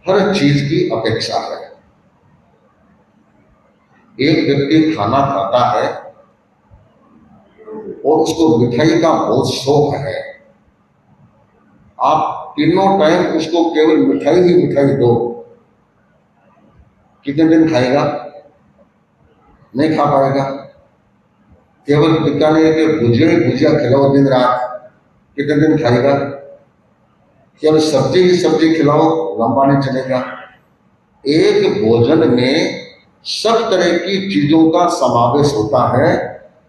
हर चीज की अपेक्षा है। एक व्यक्ति खाना खाता है और उसको मिठाई का बहुत शौक है। आप तीनों टाइम उसको केवल मिठाई ही मिठाई दो, कितने दिन खाएगा? नहीं खा पाएगा। केवल बीकानेर के भुजिया ही भुजिया खिलाओ दिन रात, कितने दिन खाएगा? केवल सब्जी ही सब्जी खिलाओ, लंबा नहीं चलेगा। एक भोजन में सब तरह की चीजों का समावेश होता है,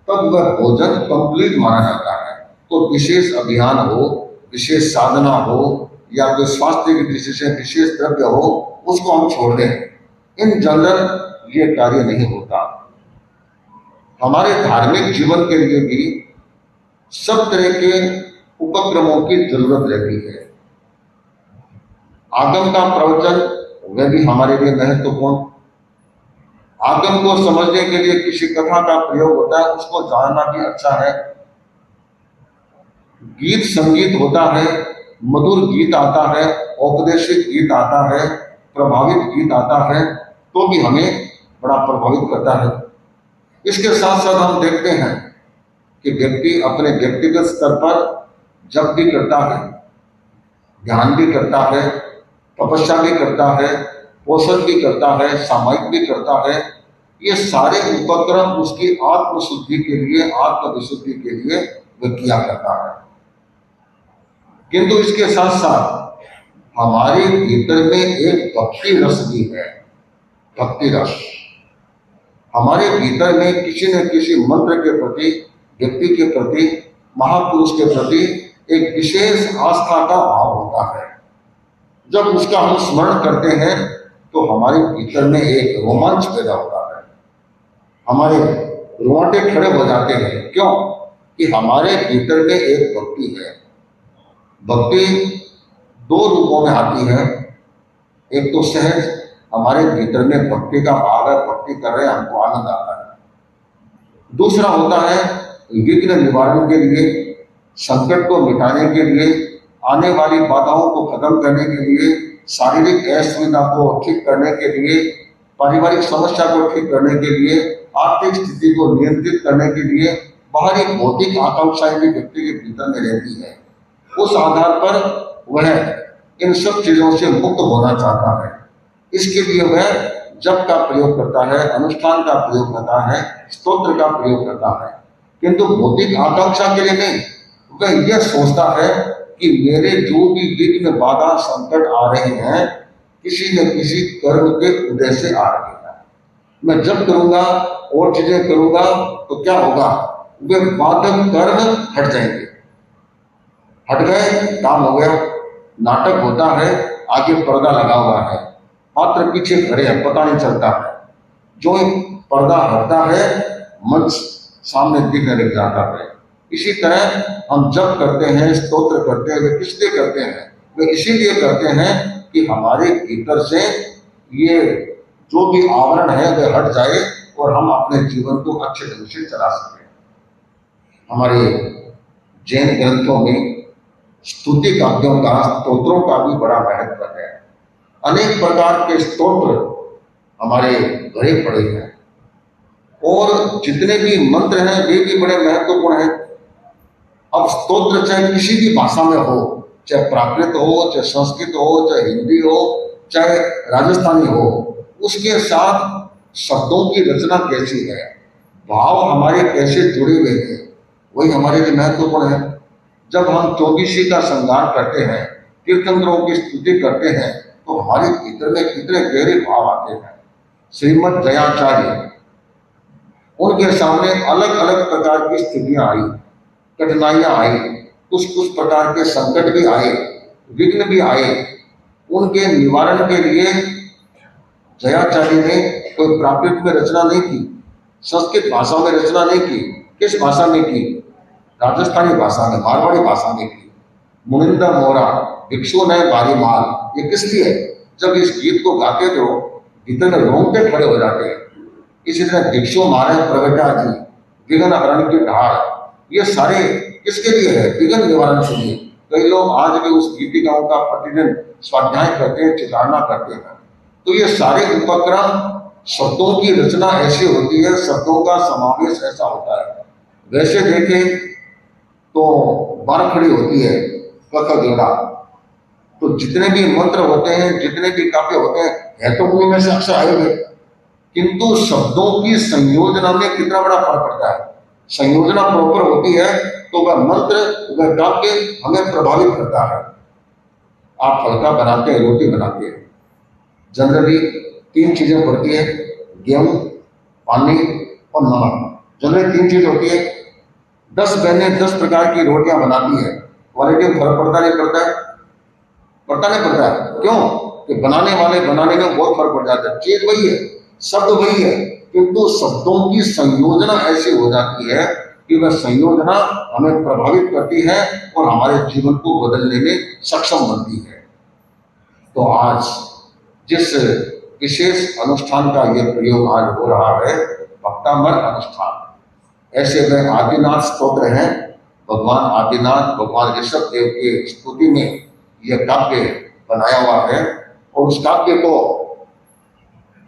तब वह भोजन कंप्लीट माना जाता है। तो विशेष अभियान हो, विशेष साधना हो, या कोई स्वास्थ्य की दृष्टि से विशेष द्रव्य हो, उसको हम छोड़ दें। इन जनरल ये कार्य नहीं होता। हमारे धार्मिक जीवन के लिए भी सब तरह के उपक्रमों की जरूरत रहती है। आगम का प्रवचन वह भी हमारे लिए महत्वपूर्ण। आगम को समझने के लिए किसी कथा का प्रयोग होता है, उसको जानना भी अच्छा है। गीत संगीत होता है, मधुर गीत आता है, औपदेशिक गीत आता है, प्रभावित गीत आता है, तो भी हमें बड़ा प्रभावित करता है। इसके साथ साथ हम देखते हैं कि व्यक्ति अपने व्यक्तिगत स्तर पर जप भी करता है, ध्यान भी करता है, तपस्या भी करता है, पोषण भी करता है, सामायिक भी करता है। ये सारे उपक्रम उसकी आत्मशुद्धि के लिए, आत्मविशुद्धि के लिए वह किया करता है। किंतु इसके साथ साथ हमारे भीतर में एक भक्ति रस भी है। भक्ति रस हमारे भीतर में किसी न किसी मंत्र के प्रति, व्यक्ति के प्रति, महापुरुष के प्रति एक विशेष आस्था का भाव होता है। जब उसका हम स्मरण करते हैं तो हमारे भीतर में एक रोमांच पैदा होता है, हमारे रोंगटे खड़े हो जाते हैं। क्यों? कि हमारे भीतर में एक भक्ति है। भक्ति दो रूपों में आती है। एक तो सहज हमारे भीतर में भक्ति का भाव है, भक्ति कर रहे हैं, हमको आनंद आता है। दूसरा होता है विघ्न निवारण के लिए, संकट को मिटाने के लिए, आने वाली बाधाओं को खत्म करने के लिए, शारीरिक असुविधा को ठीक करने के लिए, पारिवारिक समस्या को ठीक करने के लिए, आर्थिक स्थिति को नियंत्रित करने के लिए। बाहरी भौतिक आकांक्षाएं भी व्यक्ति के भीतर में रहती है। उस आधार पर वह इन सब चीजों से मुक्त होना चाहता है। इसके लिए वह जप का प्रयोग करता है, अनुष्ठान का प्रयोग करता है, स्तोत्र का प्रयोग करता है। किंतु भौतिक आकांक्षा के लिए नहीं, वह यह सोचता है कि मेरे जो भी विघ्न बाधा संकट आ रहे हैं, किसी न किसी कर्म के उदय से आ रहे हैं। मैं जप करूंगा और चीजें करूंगा तो क्या होगा? वे बाधक कर्म हट जाएंगे। हट गए, काम हो गया। नाटक होता है, आगे पर्दा लगा हुआ है, पात्र पीछे खड़े हैं, पता नहीं चलता है। जो पर्दा हटता है, मंच सामने दिखने लग जाता है। इसी तरह हम जप करते हैं, स्तोत्र करते हैं, वे किस लिए करते हैं? वे इसीलिए करते हैं कि हमारे भीतर से ये जो भी आवरण है वह हट जाए और हम अपने जीवन को अच्छे ढंग से चला सकें। हमारे जैन ग्रंथों में स्तुति काव्यों का, स्तोत्रों का भी बड़ा महत्व है। अनेक प्रकार के स्तोत्र हमारे भरे पड़े हैं और जितने भी मंत्र हैं वे भी बड़े महत्वपूर्ण हैं। अब स्तोत्र चाहे किसी भी भाषा में हो, चाहे प्राकृत हो, चाहे संस्कृत हो, चाहे हिंदी हो, चाहे राजस्थानी हो, उसके साथ शब्दों की रचना कैसी है, भाव हमारे कैसे जुड़े हुए हैं, वही हमारे लिए महत्वपूर्ण है। जब हम चौबीसी का श्रृंगार करते हैं, तीर्थंकरों की स्तुति करते हैं, तो हमारे भीतर में कितने गहरे भाव आते हैं। श्रीमद जयाचार्य, उनके सामने अलग अलग प्रकार की स्थितियां आई, कठिनाइयां आई, कुछ प्रकार के संकट भी आए, विघ्न भी आए। उनके निवारण के लिए जयाचार्य ने कोई प्राकृत में रचना नहीं की, संस्कृत भाषा में रचना नहीं की। किस भाषा में की? राजस्थानी भाषा में, मारवाड़ी भाषा में की। मुनिंदा मोरा भिक्षु ने बारी माल, ये किस लिए? जब इस गीत को गाते तो भीतर में रोंगटे खड़े हो जाते हैं। इसी तरह भिक्षु मारे प्रगटा जी, विघ्न हरण की ढाल, ये सारे किसके लिए है? विघ्न निवारण के लिए। कई लोग आज भी उस गीतिकाओं का प्रतिदिन स्वाध्याय करते हैं, चितारना करते हैं। तो ये सारे उपक्रम, शब्दों की रचना ऐसी होती है, शब्दों का समावेश ऐसा होता है। वैसे देखें तो बारखड़ी होती है, क ख ग, तो जितने भी मंत्र होते हैं, जितने भी काव्य होते हैं, है तो उन्हीं में से अक्षर आए हुए, किंतु शब्दों की संयोजना में कितना बड़ा फर्क पड़ता है। संयोजना प्रॉपर होती है तो वह मंत्र, वह काव्य हमें प्रभावित करता है। आप हल्का बनाते हैं, रोटी बनाते हैं, जनरली 3 चीजें पड़ती है, गेहूं, पानी और नमक। जनरली 3 चीज होती है। 10 बहनें 10 प्रकार की रोटियां बनाती है, क्वालिटी में फर्क पड़ता नहीं पड़ता है? पड़ता नहीं पड़ता है? क्यों? कि बनाने वाले बनाने में बहुत फर्क पड़ जाता है। चीज वही है, शब्द वही है, किंतु शब्दों की संयोजना ऐसी हो जाती है कि वह संयोजना हमें प्रभावित करती है और हमारे जीवन को बदलने में सक्षम बनती है। तो आज जिस विशेष अनुष्ठान का यह प्रयोग आज हो रहा है, भक्तामर अनुष्ठान, ऐसे में आदिनाथ स्तोत्र हैं। भगवान आदिनाथ, भगवान ऋषभ देव के स्तुति में यह काव्य बनाया हुआ है, और उस काव्य को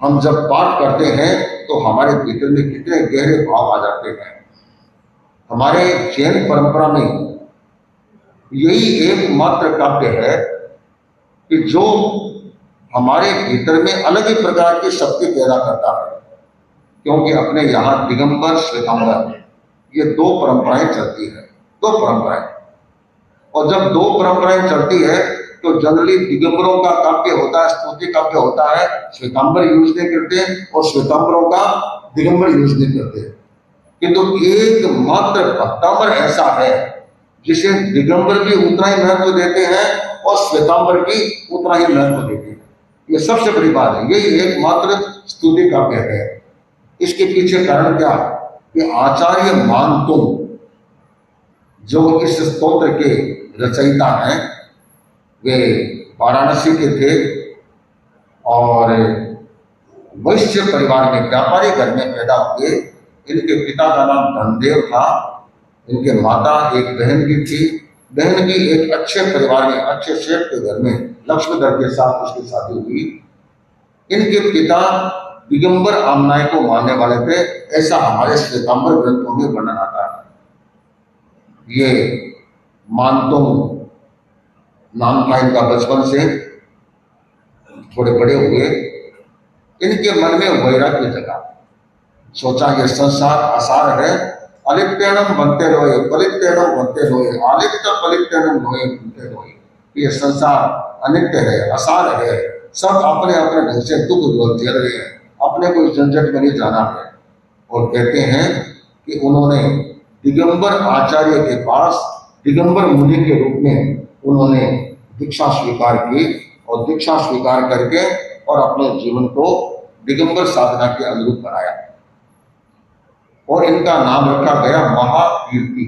हम जब पाठ करते हैं तो हमारे भीतर में कितने गहरे भाव आ जाते हैं। हमारे जैन परंपरा में यही एकमात्र काव्य है कि जो हमारे भीतर में अलग ही प्रकार की शक्ति पैदा करता है, क्योंकि अपने यहाँ दिगंबर श्वेतांबर ये 2 परंपराएं चलती है, 2 परंपराएं। और जब 2 परंपराएं चलती है तो जनरली दिगंबरों का काव्य होता है, स्तुति काव्य होता है, श्वेतांबर यूज नहीं करते, और श्वेतांबरों का दिगंबर यूज नहीं करते। किंतु एकमात्र भक्तांबर ऐसा है जिसे दिगंबर भी उतना ही महत्व देते हैं और श्वेतांबर भी उतना ही महत्व देते हैं। ये सबसे बड़ी बात है, यही एकमात्र स्तुति काव्य है। इसके पीछे कारण क्या? कि आचार्य मानतुंग जो इस स्तोत्र के रचयिता हैं, वे वाराणसी के थे और वैश्य परिवार में, व्यापारी घर में पैदा हुए। इनके पिता का नाम धनदेव था, इनके माता एक बहन भी थी। बहन की एक अच्छे परिवार में, अच्छे सेठ के घर में लक्ष्मधर के साथ उसकी शादी हुई। इनके पिता दिगंबर आमनाय को मानने वाले थे, ऐसा हमारे श्वेतांबर ग्रंथों में वर्णन आता है। ये मानतुंग नाम था इनका, बचपन से थोड़े बड़े हुए, इनके मन में वैराग्य जगा। सोचा ये संसार आसार है, अलिप्तेनम बनते रोए, पलिप्तेनम बनते रोए, आलिप्त पलिप्तेनम रोए बनते रोए। ये संसार अनित्य है, आसार है, सब अपने अपने ढंग से दुख झेल रहे हैं, अपने को झंझट में नहीं जाना है। और कहते हैं कि उन्होंने दिगंबर आचार्य के पास दिगंबर मुनि के रूप में उन्होंने दीक्षा स्वीकार की, और दीक्षा स्वीकार करके और अपने जीवन को दिगंबर साधना के अनुरूप बनाया, और इनका नाम रखा गया महाकीर्ति।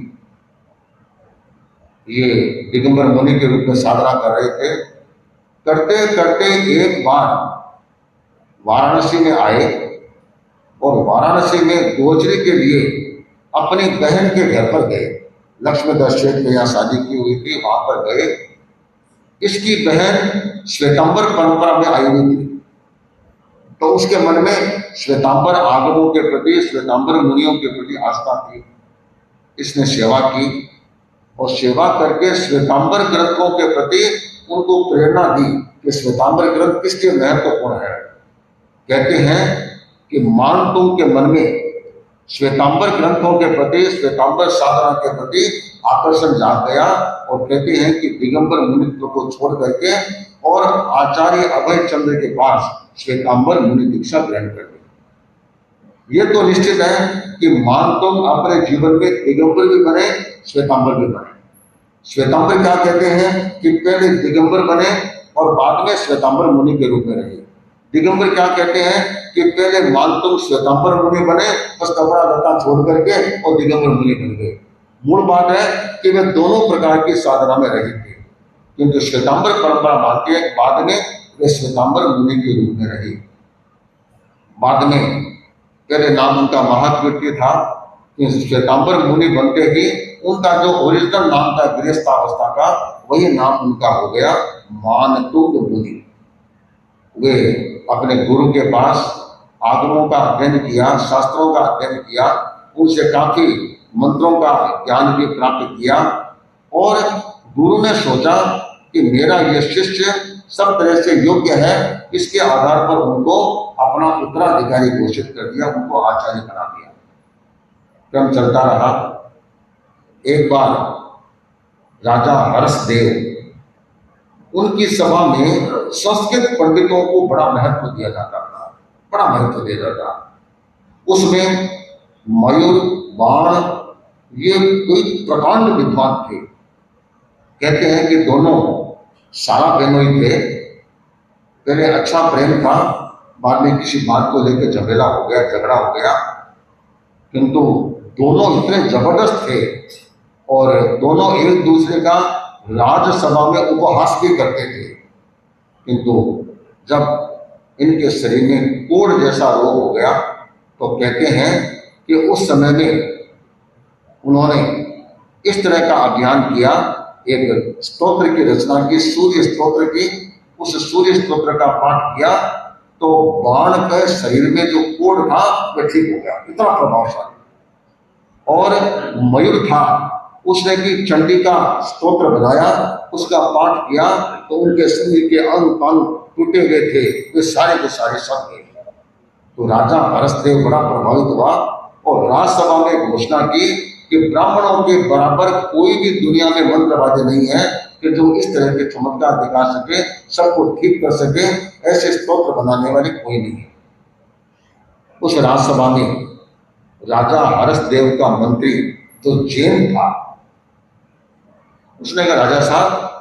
ये दिगंबर मुनि के रूप में साधना कर रहे थे। करते करते एक बार वाराणसी में आए, और वाराणसी में गोचरी के लिए अपनी बहन के घर पर गए। लक्ष्मधर सेठ के यहाँ शादी की हुई थी, वहां पर गए। इसकी बहन श्वेतांबर परंपरा में आई हुई थी, तो उसके मन में श्वेतांबर आगमों के प्रति, श्वेतांबर मुनियों के प्रति आस्था थी। इसने सेवा की, और सेवा करके श्वेतांबर ग्रंथों के प्रति उनको प्रेरणा दी कि श्वेतांबर ग्रंथ किसके महत्वपूर्ण है। कहते हैं कि मानतुंग के मन में श्वेतांबर ग्रंथों के प्रति, श्वेतांबर साधना के प्रति आकर्षण जाग गया, और कहते हैं कि दिगंबर मुनित्व को छोड़ करके और आचार्य अभय चंद्र के पास श्वेतांबर मुनि दीक्षा ग्रहण कर ली। ये तो निश्चित है कि मानतुंग अपने जीवन में दिगंबर भी बने, श्वेतांबर भी बने। श्वेतांबर क्या कहते हैं कि पहले दिगंबर बने और बाद में श्वेतांबर मुनि के रूप में रहे। दिगंबर क्या कहते हैं कि पहले मानतुंग श्वेतांबर मुनि बने, बस कपड़ा लता छोड़ करके और दिगंबर मुनि बन गए। मूल बात है कि वे दोनों प्रकार की साधना में रहे थे, किंतु श्वेतांबर परंपरा मानती है बाद में वे श्वेतांबर मुनि के रूप में रहे। बाद में पहले नाम उनका महाकीर्ति था, श्वेतांबर मुनि बनते ही उनका जो ओरिजिनल नाम था गृहस्थावस्था का, वही नाम उनका हो गया मानतुंग मुनि। वे अपने गुरु के पास आगमों का अध्ययन किया, शास्त्रों का अध्ययन किया, उनसे काफी मंत्रों का ज्ञान भी प्राप्त किया। और गुरु ने सोचा कि मेरा ये शिष्य सब तरह से योग्य है, इसके आधार पर उनको अपना उत्तराधिकारी घोषित कर दिया, उनको आचार्य बना दिया। क्रम चलता रहा। एक बार राजा हर्षदेव, उनकी सभा में संस्कृत पंडितों को बड़ा महत्व दिया जाता था, बड़ा महत्व दिया जाता। उसमें मयूर, बाण, ये कोई प्रकांड विद्वान थे। कहते हैं कि दोनों सारा बेनोई थे। पहले अच्छा प्रेम था, बाद में किसी बात को लेकर झगड़ा हो गया, किंतु दोनों इतने जबरदस्त थे और दोनों एक दूसरे का राज्यसभा में उपहास भी करते थे। किंतु जब इनके शरीर में कोढ़ जैसा रोग हो गया तो कहते हैं कि उस समय में उन्होंने इस तरह का अभियान किया, एक स्तोत्र की रचना की, सूर्य स्तोत्र की। उस सूर्य स्तोत्र का पाठ किया तो बाण के शरीर में जो कोढ़ था वह ठीक हो गया, इतना प्रभावशाली। और मयूर था, उसने भी चंडी का स्तोत्र बनाया, उसका पाठ किया तो उनके शरीर के अंग अंग टूटे हुए थे, वे सारे के सारे सब गए। तो राजा हर्षदेव बड़ा प्रभावित हुआ और राज्यसभा में घोषणा की कि ब्राह्मणों के बराबर कोई भी दुनिया में मंत्रवादी नहीं है कि जो इस तरह के चमत्कार दिखा सके, सबको ठीक कर सके, ऐसे स्तोत्र बनाने वाले कोई नहीं है। उस राज्यसभा में राजा हर्षदेव का मंत्री जो जैन था, उसने कहा राजा साहब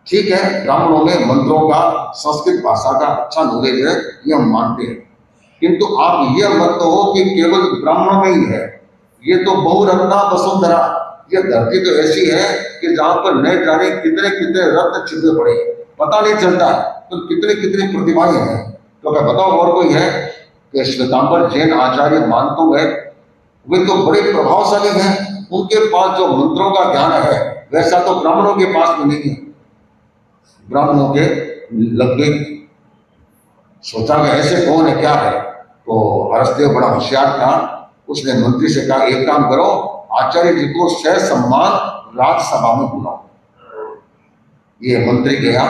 ठीक है, ब्राह्मणों में मंत्रों का, संस्कृत भाषा का अच्छा नॉलेज है, ये हम मानते हैं, किंतु आप ये मत कहो कि केवल ब्राह्मणों में ही है। ये तो बहुरत्ना वसुंधरा, ये धरती तो ऐसी है कि जहां पर न जाने कितने कितने रत्न छिपे पड़े, पता नहीं चलता तो कितने कितनी प्रतिभाएं हैं। तो क्या बताओ और कोई है कि श्वेतांबर जैन आचार्य मानतो है, वे तो बड़े प्रभावशाली हैं, उनके पास जो मंत्रों का ज्ञान है वैसा तो ब्राह्मणों के पास भी नहीं है। ब्राह्मणों के लगभग सोचा कि ऐसे कौन है, क्या है। तो हर्षदेव बड़ा होशियार था, उसने मंत्री से कहा एक काम करो, आचार्य जी को सह सम्मान राज्यसभा में बुलाओ। ये मंत्री गया,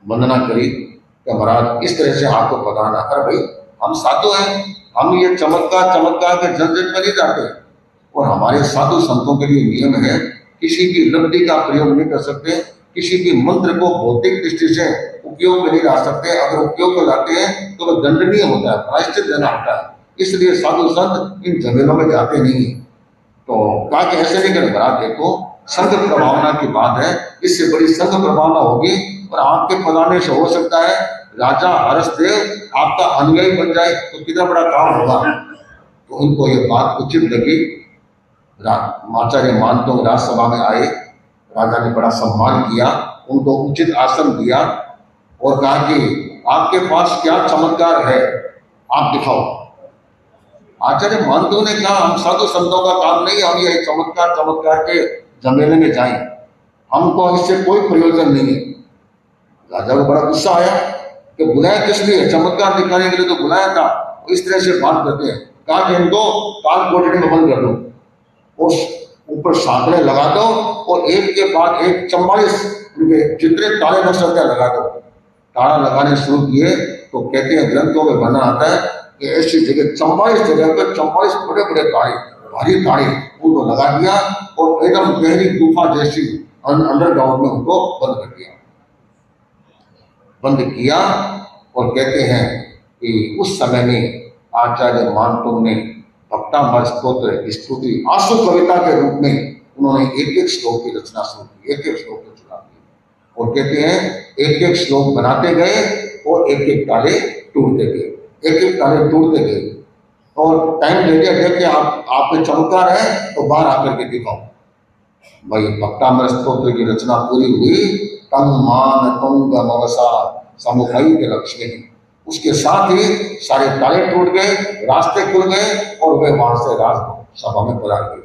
वंदना करी कि महाराज इस तरह से आपको बताना, अरे भाई हम साधु हैं, हम ये चमत्कार के झंझट में नहीं जाते, और हमारे साधु संतों के लिए नियम है किसी की लब्धि का प्रयोग नहीं कर सकते, किसी भी मंत्र को भौतिक दृष्टि से उपयोग में नहीं ला सकते, अगर उपयोग में लाते हैं तो वह दंडनीय होता है, प्रायश्चित देना होता है, इसलिए साधु संत इन झमेलों में जाते नहीं। तो कहा कि ऐसे नहीं कर महाराज, देखो संघ प्रभावना की बात है, इससे बड़ी संघ प्रभावना होगी और आपके पधारने से हो सकता है राजा हर्षदेव आपका अनुयायी बन जाए, तो कितना बड़ा काम होगा। तो उनको ये बात उचित लगी। आचार्य मानतो राज्यसभा में आए, राजा ने बड़ा सम्मान किया, उनको उचित आसन दिया और कहा कि आपके पास क्या चमत्कार है, आप दिखाओ। आचार्य मानतो ने कहा हम साधु संतों का काम नहीं, हम ये चमत्कार के झमेले में जाएं, हमको इससे कोई प्रयोजन नहीं है। राजा को बड़ा गुस्सा आया कि बुलाया किस लिए, चमत्कार दिखाने के लिए तो बुलाया था, इस तरह से बात करते हैं। कहा कि इनको काल कोठरी में बंद कर दो, उस ऊपर साँकड़े लगा दो और एक के बाद एक 44 जितने ताले नक्शा लगा दो। ताला लगाने शुरू किए तो कहते हैं ग्रंथों में वर्णन आता है कि ऐसी जगह 44 जगह पर 44 बड़े बड़े ताले, भारी ताले उनको लगा दिया और एकदम गहरी गुफा जैसी अंडरग्राउंड में उनको बंद किया। और कहते हैं कि उस समय में आचार्य मानतो ने भक्तामृत स्तोत्र स्तुति आंसू कविता के रूप में उन्होंने एक एक श्लोक की रचना शुरू की, एक एक श्लोक की रचना की। और कहते हैं एक एक श्लोक बनाते गए और एक एक ताले टूटते गए, एक एक ताले टूटते गए। और टाइम दे दिया, देख के आप पे चमत्कार है तो बाहर आकर के दिखाओ। भाई भक्तामृत स्तोत्र की रचना पूरी हुई। तंग मान तुंग मवसा समुखाई के लक्ष्मी, उसके साथ ही सारे ताले टूट गए, रास्ते खुल गए और वे वहां से राजसभा में पधार गए।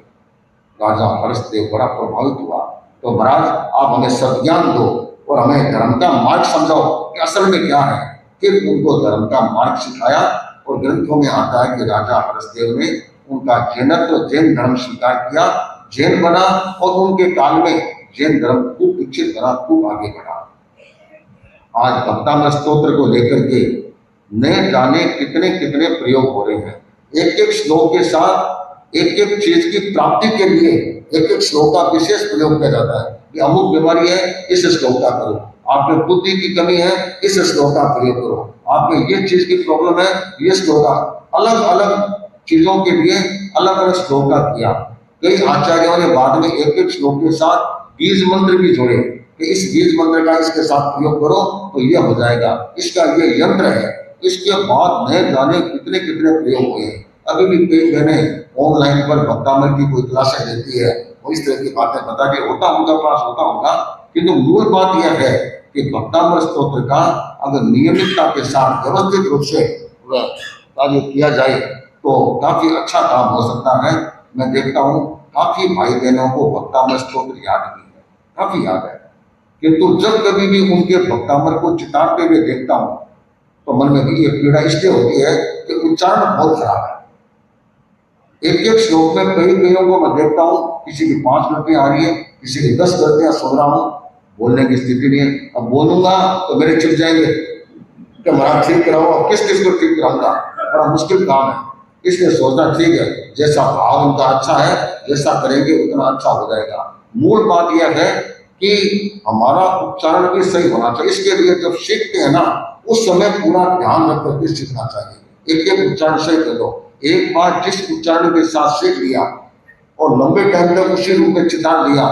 राजा हर्षदेव बड़ा प्रभावित हुआ तो महाराज आप हमें सद्ज्ञान दो और हमें धर्म का मार्ग समझाओ कि असल में क्या है। फिर उनको धर्म का मार्ग सिखाया और ग्रंथों में आता है कि राजा हर्षदेव ने उनका जैनत्व जैन धर्म स्वीकार किया, जैन बना और उनके काल में जैन धर्म खूब विकसित बना, खूब आगे बढ़ा। आज भक्तामृत स्तोत्र को लेकर के न जाने कितने कितने प्रयोग हो रहे हैं। एक एक श्लोक के साथ एक एक चीज की प्राप्ति के लिए एक एक श्लोक का विशेष प्रयोग किया जाता है कि अमुक बीमारी है इस श्लोक का करो, आप में बुद्धि की कमी है इस श्लोक का प्रयोग करो, आप में ये चीज की प्रॉब्लम है ये श्लोक का। अलग अलग चीजों के लिए अलग अलग श्लोक का किया। कई आचार्यों ने बाद में एक एक श्लोक के साथ बीज मंत्र भी जोड़े कि इस बीज मंत्र का इसके साथ प्रयोग करो तो ये हो जाएगा, इसका ये यंत्र है। इसके बाद न जाने कितने कितने प्रयोग हुए हैं। अभी भी कई बहनें ऑनलाइन पर भक्तामृत की कोई क्लासें देती है, वो इस तरह की बातें बता के होता होगा पास होता होगा, किंतु मूल बात यह है कि भक्तामृत स्तोत्र का अगर नियमितता के साथ व्यवस्थित रूप से कार्य किया जाए तो काफी अच्छा काम हो सकता है। मैं देखता हूँ काफी भाई बहनों को भक्तामृत स्तोत्र याद भी है, काफी याद है, किंतु जब कभी भी उनके भक्तामृत को चितारते हुए देखता हूँ तो मन में भी ये पीड़ा इसलिए होती है कि उच्चारण बहुत खराब है। एक एक श्लोक में कई कईयों को मैं देखता हूँ किसी की 5 गलतियां आ रही है, किसी की 10 गलतियां सुन रहा हूँ, बोलने की स्थिति नहीं है। अब बोलूंगा तो मेरे चुप जाएंगे कि महाराज ठीक कराओ, अब किस किस को ठीक कराऊंगा, बड़ा मुश्किल काम है। इसलिए सोचना ठीक है, जैसा भाव उनका अच्छा है जैसा करेंगे उतना अच्छा हो जाएगा। मूल बात यह है कि हमारा उच्चारण भी सही होना चाहिए। इसके लिए जब सीखते हैं ना उस समय पूरा ध्यान रख करके सीखना चाहिए। एक एक उच्चारण सही कर लो। एक बार जिस उच्चारण के साथ सीख लिया और लंबे टाइम तक उसी रूप में चितार लिया,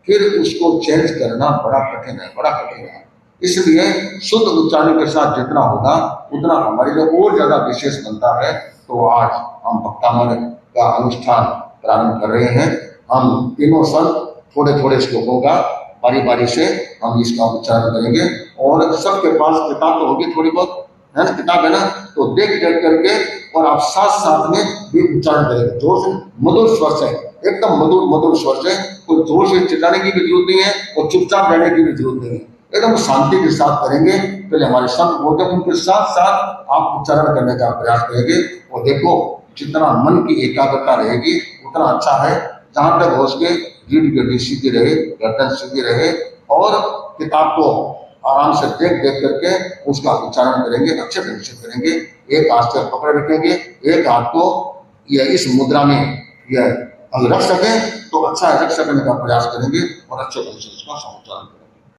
फिर उसको चेंज करना बड़ा कठिन है, बड़ा कठिन है। इसलिए शुद्ध उच्चारण के साथ जितना होगा उतना हमारे लिए और ज्यादा विशेष बनता है। तो आज हम भक्तामृत का अनुष्ठान प्रारंभ कर रहे हैं। हम तीनों संत थोड़े थोड़े श्लोकों का बारी बारी से हम इसका उच्चारण करेंगे और सबके पास किताब तो होगी थोड़ी बहुत है ना, किताब है ना, तो देख देख करके और आप साथ साथ में भी उच्चारण करेंगे। जोर से मधुर स्वर से, एकदम मधुर मधुर स्वर से, कोई जोर से चिल्लाने की भी जरूरत नहीं है और चुपचाप रहने की भी जरूरत नहीं है, एकदम शांति के साथ करेंगे। पहले हमारे संत बोलते हैं उनके साथ साथ आप उच्चारण करने का प्रयास करेंगे और देखो जितना मन की एकाग्रता रहेगी उतना अच्छा है। जहां तक हो सके रीढ़ की हड्डी सीधी रहे, गर्दन सीधी रहे और किताब को आराम से देख देख करके उसका उच्चारण करेंगे, अच्छे ढंग से करेंगे। एक हाथ से पकड़ रखेंगे, एक हाथ को यह इस मुद्रा में यह अगर रख सके तो अच्छा रख सकने का प्रयास करेंगे और अच्छे ढंग से उसका उच्चारण करेंगे।